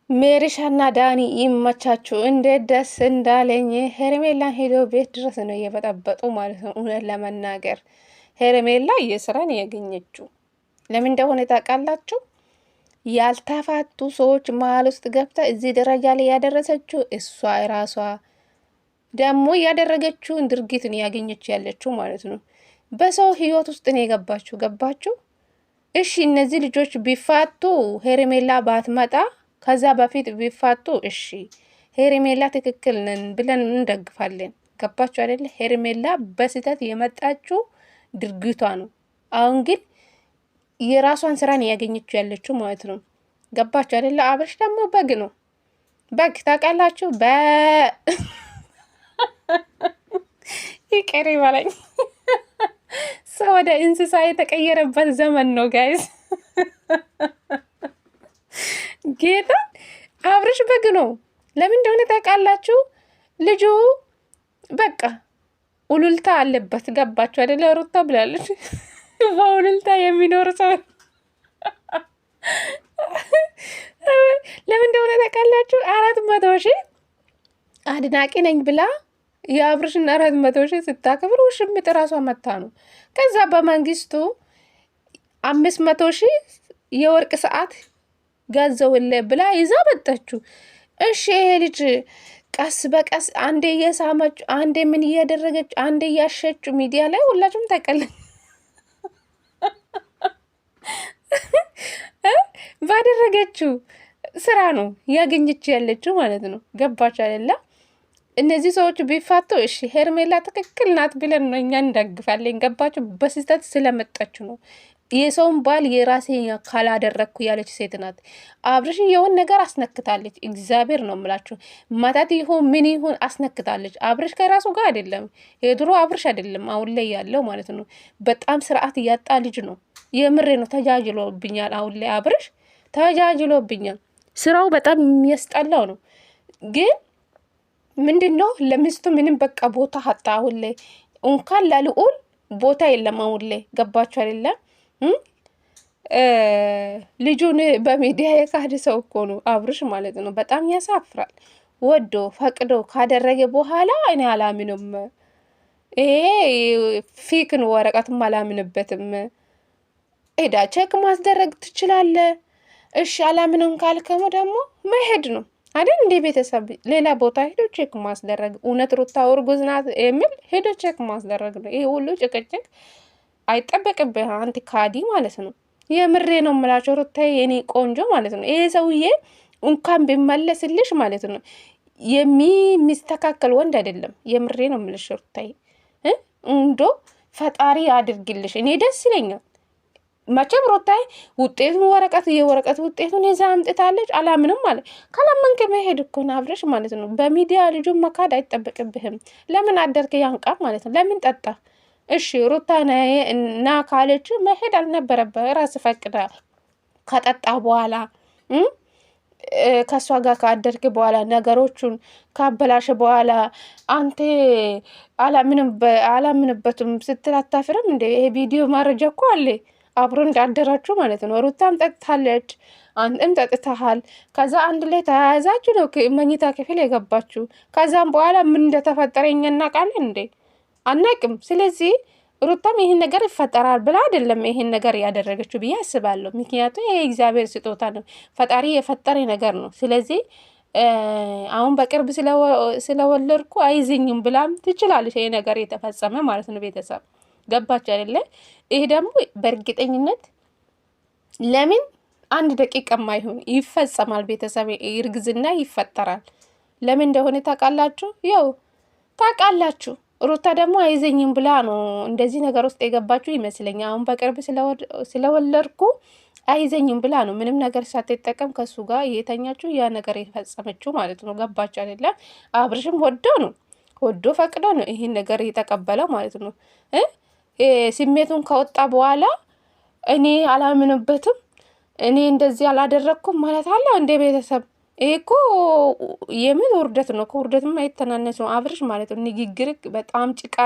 ሜሪሻና ዳኒ ይመቻችሁ። እንዴት ደስ እንዳለኝ ሄርሜላን ሄዶ ቤት ድረስ ነው እየበጠበጡ ማለት ነው። እውነት ለመናገር ሄርሜላ የስራን ያገኘችው ለምን እንደሆነ ታውቃላችሁ? ያልተፋቱ ሰዎች መሀል ውስጥ ገብታ እዚህ ደረጃ ላይ ያደረሰችው እሷ ራሷ ደግሞ ያደረገችውን ድርጊትን ያገኘች ያለችው ማለት ነው። በሰው ህይወት ውስጥ ነው የገባችሁ። ገባችሁ? እሺ እነዚህ ልጆች ቢፋቱ ሄርሜላ ባትመጣ ከዛ በፊት ቢፋቱ እሺ ሄርሜላ ትክክል ነን ብለን እንደግፋለን። ገባችሁ አይደለ? ሄርሜላ በስህተት የመጣችው ድርጊቷ ነው። አሁን ግን የራሷን ስራን ያገኘችው ያለችው ማለት ነው። ገባችሁ አይደለ? አብርሽ ደግሞ በግ ነው። በግ ታውቃላችሁ? ይቅር ይበለኝ። ሰው ወደ እንስሳ የተቀየረበት ዘመን ነው ጋይስ። ጌታ አብርሽ በግ ነው። ለምን እንደሆነ ታውቃላችሁ? ልጁ በቃ ኡሉልታ አለበት። ገባችሁ አይደለ? ሩታ ብላለች በኡሉልታ የሚኖር ሰው ለምን እንደሆነ ታውቃላችሁ? 400,000 አድናቂ ነኝ ብላ የአብርሽን 400,000 ስታከብር ውሽምጥ ራሷ መታ ነው። ከዛ በመንግስቱ 500,000 የወርቅ ሰዓት ገዘውልህ ብላ ይዛ መጣችሁ። እሺ ይሄ ልጅ ቀስ በቀስ አንዴ እየሳመች አንዴ ምን እያደረገች አንዴ እያሸችው ሚዲያ ላይ ሁላችሁም ታውቃላችሁ። ባደረገችው ስራ ነው ያገኘች ያለችው ማለት ነው። ገባች አይደለ? እነዚህ ሰዎች ቢፋቱ እሺ ሄርሜላ ትክክል ናት ብለን ነው እኛ እንደግፋለን። ገባችሁ? በስህተት ስለመጣችሁ ነው። የሰውን ባል የራሴ ካላደረግኩ ያለች ሴት ናት። አብርሽ የውን ነገር አስነክታለች። እግዚአብሔር ነው የምላችሁ። መተት ይሁን ምን ይሁን አስነክታለች። አብርሽ ከራሱ ጋር አይደለም፣ የድሮ አብርሽ አይደለም አሁን ላይ ያለው ማለት ነው። በጣም ስርዓት እያጣ ልጅ ነው። የምሬ ነው። ተጃጅሎብኛል። አሁን ላይ አብርሽ ተጃጅሎብኛል። ስራው በጣም የሚያስጠላው ነው። ግን ምንድን ነው ለሚስቱ ምንም በቃ ቦታ ሀጣ። አሁን ላይ እንኳን ለልዑል ቦታ የለም አሁን ላይ። ገባችሁ አይደለም? ልጁን በሚዲያ የካደ ሰው እኮ ነው አብርሽ ማለት ነው። በጣም ያሳፍራል። ወዶ ፈቅዶ ካደረገ በኋላ እኔ አላምንም። ይሄ ፊክን ወረቀትም አላምንበትም። ሄዳ ቼክ ማስደረግ ትችላለ። እሺ አላምንም ካልከሙ ደግሞ መሄድ ነው አይደል? እንደ ቤተሰብ ሌላ ቦታ ሄዶ ቼክ ማስደረግ እውነት ሩታ እርጉዝ ናት የሚል ሄዶ ቼክ ማስደረግ ነው። ይሄ ሁሉ ጭቅጭቅ አይጠበቅብህ አንተ ካዲ ማለት ነው። የምሬ ነው የምላቸው ሩታዬ የኔ ቆንጆ ማለት ነው። ይሄ ሰውዬ እንኳን ቢመለስልሽ ማለት ነው የሚስተካከል ወንድ አይደለም። የምሬ ነው የምልሽ ሩታዬ። እንዶ ፈጣሪ አድርግልሽ። እኔ ደስ ይለኛል። መቼም ሩታዬ ውጤቱን የወረቀት ውጤቱን ይዛ አምጥታለች። አላምንም ማለት ካላመንክ መሄድ እኮ ነው አብረሽ ማለት ነው። በሚዲያ ልጁን መካድ አይጠበቅብህም። ለምን አደርክ ያንቃ ማለት ነው። ለምን ጠጣ? እሺ ሩታ ና ካለች መሄድ አልነበረበት። ራስ ፈቅዳ ከጠጣ በኋላ ከእሷ ጋር ካደርክ በኋላ ነገሮቹን ካበላሽ በኋላ አንተ አላምንበትም ስትል አታፍርም እንደ? ይሄ ቪዲዮ ማረጃ እኮ አለ አብሮ እንዳደራችሁ ማለት ነው። ሩታም ጠጥታለች፣ አንተም ጠጥተሃል። ከዛ አንድ ላይ ተያያዛችሁ ነው መኝታ ክፍል የገባችሁ። ከዛም በኋላ ምን እንደተፈጠረ እኛ እናውቃለን እንዴ? አናቅም። ስለዚህ ሩታም ይህን ነገር ይፈጠራል ብላ አይደለም ይህን ነገር ያደረገችው ብዬ አስባለሁ። ምክንያቱም ይሄ እግዚአብሔር ስጦታ ነው፣ ፈጣሪ የፈጠረ ነገር ነው። ስለዚህ አሁን በቅርብ ስለወለድኩ አይዝኝም ብላም ትችላለች። ይሄ ነገር የተፈጸመ ማለት ነው። ቤተሰብ ገባች አይደለ? ይሄ ደግሞ በእርግጠኝነት ለምን አንድ ደቂቃ ማይሆን ይፈጸማል። ቤተሰብ እርግዝና ይፈጠራል። ለምን እንደሆነ ታውቃላችሁ? ያው ታውቃላችሁ። ሩታ ደግሞ አይዘኝም ብላ ነው እንደዚህ ነገር ውስጥ የገባችሁ ይመስለኛል። አሁን በቅርብ ስለወለድኩ አይዘኝም ብላ ነው ምንም ነገር ሳትጠቀም ከሱ ጋር የተኛችሁ ያ ነገር የፈጸመችው ማለት ነው። ገባችሁ አይደለ? አብርሽም ወዶ ፈቅዶ ነው ይሄን ነገር የተቀበለው ማለት ነው። ስሜቱን ከወጣ በኋላ እኔ አላምንበትም፣ እኔ እንደዚህ አላደረግኩም ማለት አለ እንደ ቤተሰብ። ይሄ እኮ የምን ውርደት ነው? ከውርደትም አይተናነስም አብርሽ ማለት ነው። ንግግር በጣም ጭቃ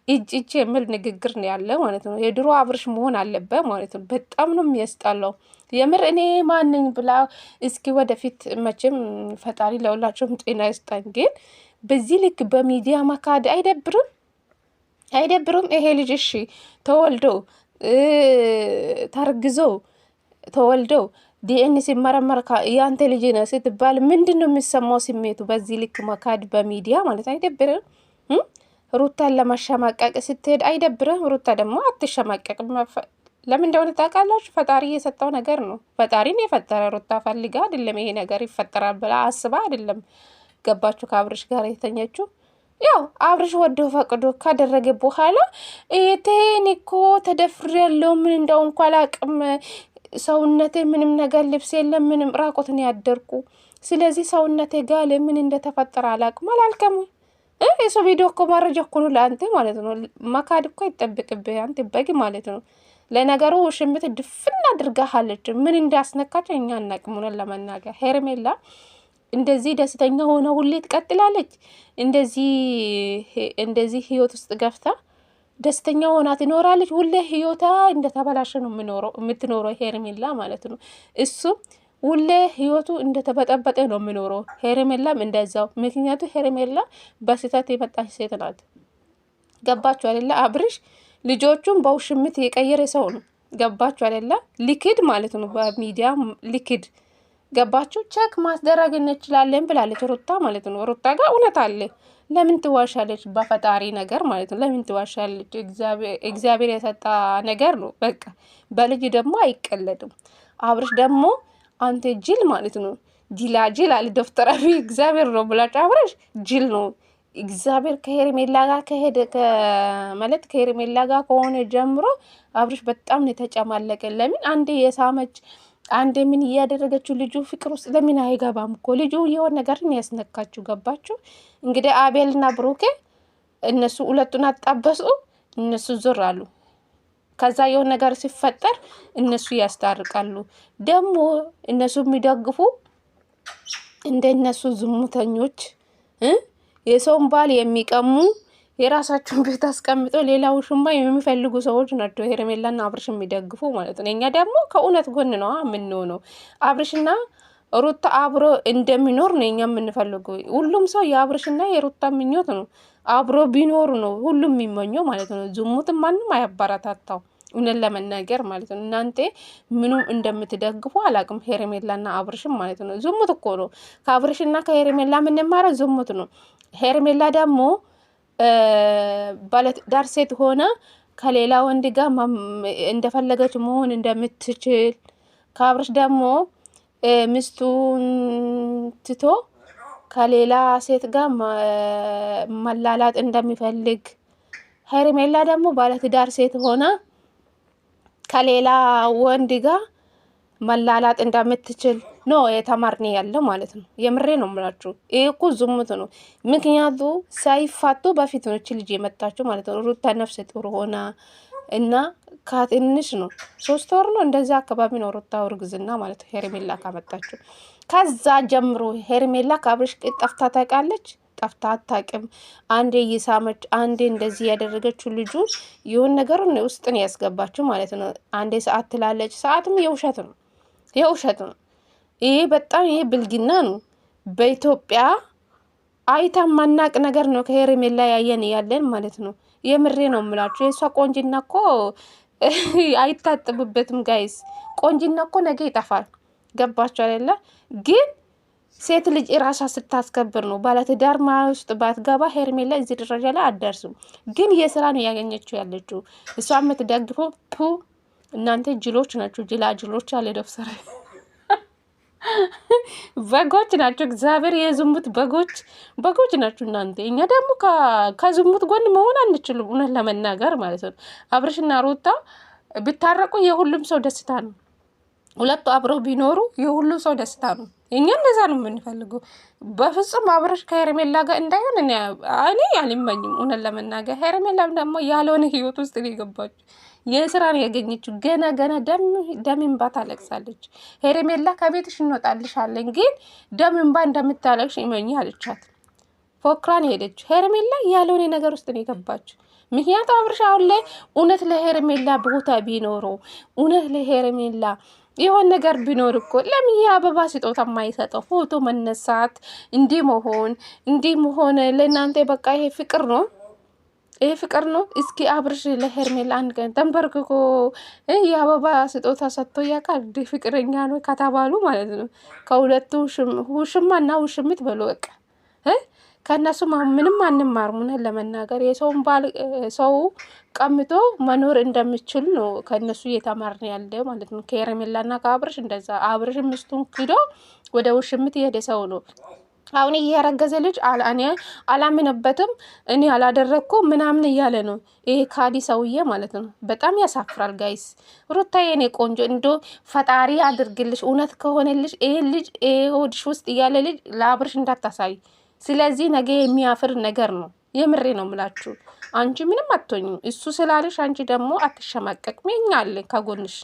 እጅ የሚል ንግግር ነው ያለ ማለት ነው። የድሮ አብርሽ መሆን አለበት ማለት ነው። በጣም ነው የሚያስጣላው። የምር እኔ ማንኝ ብላ እስኪ ወደፊት መቼም ፈጣሪ ለሁላቸውም ጤና ይስጠን። ግን በዚህ ልክ በሚዲያ መካድ አይደብርም? አይደብርም? ይሄ ልጅ እሺ ተወልዶ ታርግዞ ተወልዶ ዲኤን ሲመረመር ያንተ ልጅ ነው ስትባል ምንድን ነው የሚሰማው ስሜቱ? በዚህ ልክ መካድ በሚዲያ ማለት አይደብርም? ሩታን ለማሸማቀቅ ስትሄድ አይደብርም? ሩታ ደግሞ አትሸማቀቅም። ለምን እንደሆነ ታውቃላችሁ? ፈጣሪ የሰጠው ነገር ነው። ፈጣሪን የፈጠረ ሩታ ፈልጋ አይደለም ይሄ ነገር ይፈጠራል ብላ አስባ አይደለም። ገባችሁ? ከአብርሽ ጋር የተኘችው ያው አብርሽ ወዶ ፈቅዶ ካደረገ በኋላ እቴን እኮ ተደፍሬያለሁ፣ ምን እንደው እንኳ አላቅም፣ ሰውነቴ ምንም ነገር ልብስ የለም፣ ምንም ራቆትን ያደርኩ፣ ስለዚህ ሰውነቴ ጋር ምን እንደተፈጠረ አላቅም አላልከም? የሰው ቪዲዮ እኮ ማረጃ እኮ ነው ለአንተ ማለት ነው። መካድ እኮ ይጠብቅብህ አንተ በግ ማለት ነው። ለነገሩ ውሽምት ድፍን አድርጋሃለች። ምን እንዳስነካች እኛ አናቅም። ሆነን ለመናገር ሄርሜላ እንደዚህ ደስተኛ ሆነ ሁሌ ትቀጥላለች። እንደዚህ ህይወት ውስጥ ገፍታ ደስተኛ ሆና ትኖራለች። ሁሌ ህይወታ እንደተበላሸ ነው የምትኖረው ሄርሜላ ማለት ነው። እሱ ሁሌ ህይወቱ እንደተበጠበጠ ነው የምኖረው። ሄርሜላም እንደዛው። ምክንያቱ ሄርሜላ በስህተት የመጣች ሴት ናት። ገባችሁ አይደለ? አብርሽ ልጆቹን በውሽምት የቀየረ ሰው ነው። ገባችሁ አይደለ? ሊክድ ማለት ነው፣ በሚዲያ ሊክድ። ገባችሁ? ቼክ ማስደረግ እንችላለን ብላለች ሩታ ማለት ነው። ሩታ ጋር እውነት አለ። ለምን ትዋሻለች? በፈጣሪ ነገር ማለት ነው። ለምን ትዋሻለች? እግዚአብሔር የሰጣ ነገር ነው። በቃ በልጅ ደግሞ አይቀለድም። አብርሽ ደግሞ አንተ ጅል ማለት ነው። ጅል አለ ዶክተር አብይ። እግዚአብሔር ነው ብላችሁ አብርሽ ጅል ነው። እግዚአብሔር ከሄርሜላ ጋር ከሄደ ማለት ከሄርሜላ ጋር ከሆነ ጀምሮ አብርሽ በጣም ነው የተጨማለቀ። ለምን አንዴ የሳመች አንዴ ምን እያደረገችው ልጁ ፍቅር ውስጥ ለምን አይገባም እኮ ልጁ የሆነ ነገር ነው ያስነካችሁ። ገባችሁ? እንግዲህ አቤልና ብሩኬ እነሱ ሁለቱን አጣበሱ። እነሱ ዞር አሉ። ከዛ የሆነ ነገር ሲፈጠር እነሱ ያስታርቃሉ። ደግሞ እነሱ የሚደግፉ እንደነሱ ዝሙተኞች የሰውን ባል የሚቀሙ የራሳቸውን ቤት አስቀምጠው ሌላ ውሽማ የሚፈልጉ ሰዎች ናቸው ሄርሜላና አብርሽ የሚደግፉ ማለት ነው። እኛ ደግሞ ከእውነት ጎን ነው የምንሆነው። አብርሽና ሩታ አብሮ እንደሚኖር ነው እኛ የምንፈልገው። ሁሉም ሰው የአብርሽና የሩታ ምኞት ነው አብሮ ቢኖሩ ነው ሁሉም የሚመኘው ማለት ነው። ዝሙትን ማንም አያበረታታው እውነት ለመናገር ማለት ነው። እናንተ ምኑም እንደምትደግፉ አላቅም። ሄርሜላና አብርሽም ማለት ነው። ዝሙት እኮ ነው። ከአብርሽና ከሄርሜላ የምንማረው ዝሙት ነው። ሄርሜላ ደግሞ ባለትዳር ሴት ሆነ ከሌላ ወንድ ጋር እንደፈለገች መሆን እንደምትችል፣ ከአብርሽ ደግሞ ሚስቱን ትቶ ከሌላ ሴት ጋር መላላጥ እንደሚፈልግ፣ ሄርሜላ ደግሞ ባለትዳር ሴት ሆነ ከሌላ ወንድ ጋር መላላጥ እንደምትችል ነው የተማርን ያለው ማለት ነው። የምሬ ነው የምላችሁ። ይሄ እኮ ዝሙት ነው። ምክንያቱ ሳይፋቱ በፊት ነው ልጅ የመጣችው ማለት ነው። ሩታ ነፍሰ ጡር ሆና እና ከትንሽ ነው 3 ወር ነው እንደዛ አካባቢ ነው ሩታ እርግዝና ማለት ነው ሄርሜላ ካመጣችው። ከዛ ጀምሮ ሄርሜላ ከአብርሽ ጠፍታ ታውቃለች? ጠፍታ አታውቅም። አንዴ እየሳመች አንዴ እንደዚህ ያደረገችው ልጁ ይሁን ነገሩን ውስጥን ያስገባችው ማለት ነው። አንዴ ሰዓት ትላለች። ሰዓትም የውሸት ነው፣ የውሸት ነው። ይሄ በጣም ይሄ ብልግና ነው። በኢትዮጵያ አይታ ማናቅ ነገር ነው ከሄርሜላ ያለን ማለት ነው። የምሬ ነው የምላችሁ። የእሷ ቆንጅና እኮ አይታጥብበትም ጋይስ። ቆንጅና እኮ ነገ ይጠፋል። ገባችሁ አይደለ? ግን ሴት ልጅ ራሷ ስታስከብር ነው። ባለትዳር ውስጥ ባትገባ ሄርሜላ እዚህ ደረጃ ላይ አትደርስም። ግን የስራ ነው ያገኘችው ያለችው። እሷ የምትደግፈው እናንተ ጅሎች ናቸው። ጅሎች አለ ደፍሰራ በጎች ናቸው። እግዚአብሔር የዝሙት በጎች ናቸው እናንተ። እኛ ደግሞ ከዝሙት ጎን መሆን አንችልም እውነት ለመናገር ማለት ነው። አብርሽና ሩታ ብታረቁ የሁሉም ሰው ደስታ ነው። ሁለቱ አብረው ቢኖሩ የሁሉም ሰው ደስታ ነው። እኛ እንደዛ ነው የምንፈልገው። በፍጹም አብርሽ ከሄርሜላ ጋር እንዳይሆን እኔ አልመኝም እውነት ለመናገር። ሄርሜላም ደግሞ ያልሆነ ህይወት ውስጥ ነው የገባችው። የስራ ነው ያገኘችው። ገና ደም እንባ ታለቅሳለች። ሄርሜላ ከቤትሽ እንወጣልሻለን ግን ደም እንባ እንደምታለቅሽ እመኚ አለቻት። ፎክራን ሄደችው። ሄርሜላ ያልሆነ ነገር ውስጥ ነው የገባችው። ምክንያቱም አብርሽ አሁን ላይ እውነት ለሄርሜላ ቦታ ቢኖረው እውነት ለሄርሜላ የሆነ ነገር ቢኖር እኮ ለምን የአበባ ስጦታ የማይሰጠው? ፎቶ መነሳት እንዲህ መሆን ለእናንተ በቃ ይሄ ፍቅር ነው? ይሄ ፍቅር ነው? እስኪ አብርሽ ለሄርሜላ አንድ ቀን ተንበርክኮ የአበባ ስጦታ ሰጥቶ ያውቃል? ፍቅረኛ ነው ከተባሉ ማለት ነው። ከሁለቱ ውሽማና ውሽምት በሉ በቃ ከእነሱ ምንም አንማርም። ለመናገር የሰውን ባል ሰው ቀምቶ መኖር እንደሚችል ነው ከእነሱ እየተማርን ያለ ማለት ነው። ከሄርሜላና ከአብርሽ እንደዛ አብርሽ ሚስቱን ክዶ ወደ ውሽምት የሄደ ሰው ነው። አሁን እያረገዘ ልጅ እኔ አላምንበትም፣ እኔ አላደረግኩ ምናምን እያለ ነው ይሄ ካዲ ሰውዬ ማለት ነው። በጣም ያሳፍራል ጋይስ። ሩታ የኔ ቆንጆ እንዶ ፈጣሪ አድርግልሽ። እውነት ከሆነልሽ ይሄ ልጅ ሆድሽ ውስጥ እያለ ልጅ ለአብርሽ እንዳታሳይ። ስለዚህ ነገ የሚያፍር ነገር ነው። የምሬ ነው ምላችሁ። አንቺ ምንም አትሆኝም። እሱ ስላለሽ አንቺ ደግሞ አትሸማቀቅም። እኛ አለን ከጎንሽ።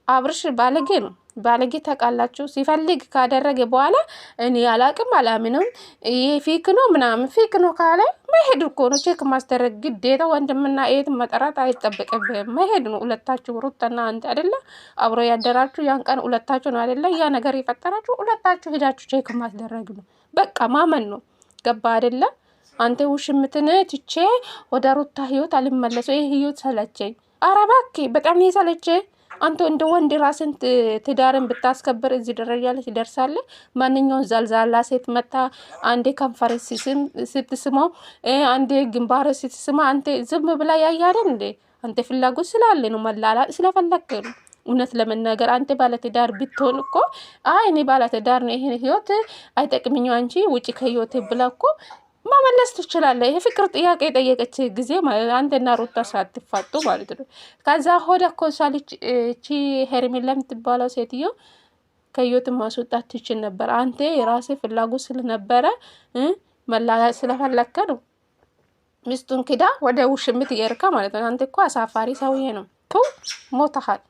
አብርሽ ባለጌ ነው። ባለጌ ታውቃላችሁ። ሲፈልግ ካደረገ በኋላ እኔ አላቅም አላምንም፣ ይሄ ፊክ ነው ምናምን። ፊክ ነው ካለ መሄድ እኮ ነው። ቼክ ማስደረግ ግዴታ ወንድምና እህት መጠራት አይጠበቅብህም። መሄድ ነው። ሁለታችሁ ሩታና አንተ አይደለ አብሮ ያደራችሁ ያን ቀን ሁለታችሁ ነው አይደለ ያ ነገር የፈጠራችሁ ሁለታችሁ። ሄዳችሁ ቼክ ማስደረግ ነው። በቃ ማመን ነው። ገባ አይደለ? አንተ ውሽምትን ትቼ ወደ ሩታ ህይወት አልመለሰው። ይሄ ህይወት ሰለቸኝ። ኧረ እባክህ በጣም ነው የሰለቸኝ። አንተ እንደ ወንድ ራስን ትዳርን ብታስከብር እዚህ ደረጃ ላይ ትደርሳለህ። ማንኛውን ዘልዛላ ሴት መታ አንዴ ከንፈር ስትስመው አንዴ ግንባር ስትስማ አንተ ዝም ብላ ያያለን እንዴ? አንተ ፍላጎት ስላለ ነው፣ መላላጥ ስለፈለክ ነው። እውነት ለመናገር አንተ ባለትዳር ብትሆን እኮ እኔ ባለትዳር ነው ይሄን ህይወት አይጠቅምኝ አንቺ ውጪ ከህይወት ብላ እኮ ማመለስ ትችላለህ። ይሄ ፍቅር ጥያቄ የጠየቀች ጊዜ አንተና ሩታ ሳትፋጡ ማለት ነው። ከዛ ሆደ እኮ ሳልች እቺ ሄርሜላ የምትባለው ሴትዮ ከህይወት ማስወጣት ትችል ነበር። አንተ የራሴ ፍላጎት ስለነበረ መላላት ስለፈለከ ነው ሚስቱን ክዳ ወደ ውሽምት እየርካ ማለት ነው። አንተ እኮ አሳፋሪ ሰውዬ ነው። ሞተሃል።